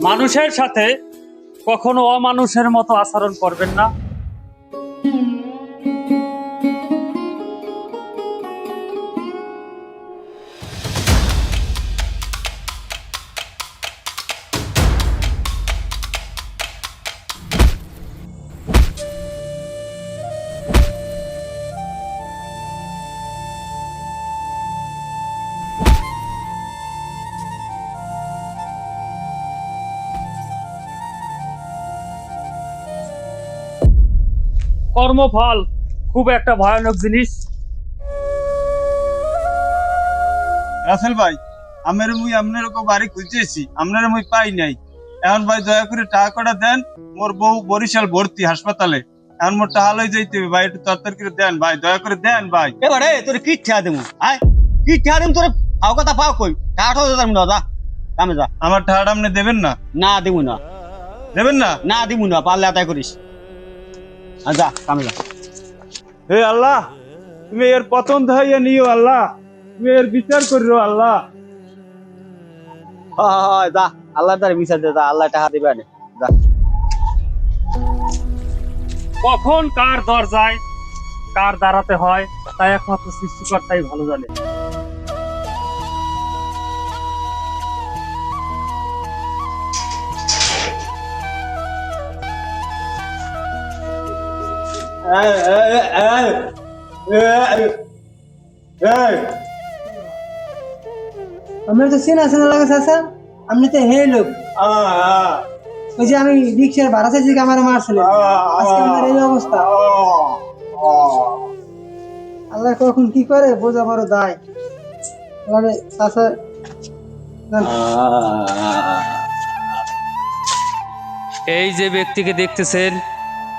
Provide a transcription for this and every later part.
মানুষের সাথে কখনো অমানুষের মতো আচরণ করবেন না। কর্মফল খুব একটা ভয়ানক জিনিস। রাসেল ভাই, আপনার বাড়ি খুঁজেছি, আপনার পাই নাই। এখন ভাই দয়া করে টাকা কটা দেন, মোর বউ বরিশাল ভর্তি হাসপাতালে। এখন মোর টাকা লই যাইতে হবে ভাই, একটু তরতর করে দেন ভাই, দয়া করে দেন ভাই। এবারে তোর কি ঠেয়া দেবো? আয় কি ঠেয়া দেবো তোর? পাও কথা পাও কই টাকাটাও দিতাম না। যা কামে যা। আমার টাকাটা আপনি দেবেন না? না দেবো না, দেবেন না? না দেবো না, পারলে আদায় করিস। যা কামে যা। হে আল্লাহ, তুমি এর পতন হইয়া নিও আল্লাহ, তুমি এর বিচার করিও আল্লাহ। হয় যা, আল্লাহ তার বিচার দে, যা আল্লাহ টাকা দিবে না। যা। কখন কার দরজায় কার দাঁড়াতে হয় তা একমাত্র সৃষ্টিকর্তাই ভালো জানে। আমরা তো চেনা চেনা লাগে চাচা, আপনি তো হে লোক। ওই যে আমি রিক্সার ভাড়া চাইছি, আমার মারছিলেন, আজকে আমার এই অবস্থা। আল্লাহ কখন কি করে বোঝা বড় দায়। আল্লাহ চাচা এই যে ব্যক্তিকে দেখতেছেন,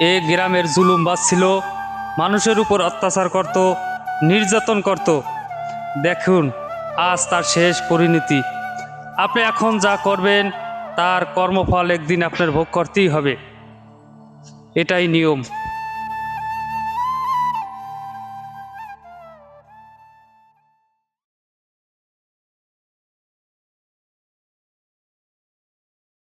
এ গ্রামের জুলুমবাজ ছিল, মানুষের উপর অত্যাচার করত, নির্যাতন করত। দেখুন আজ তার শেষ পরিণতি। আপনি এখন যা করবেন তার কর্মফল একদিন আপনার ভোগ করতেই হবে, এটাই নিয়ম।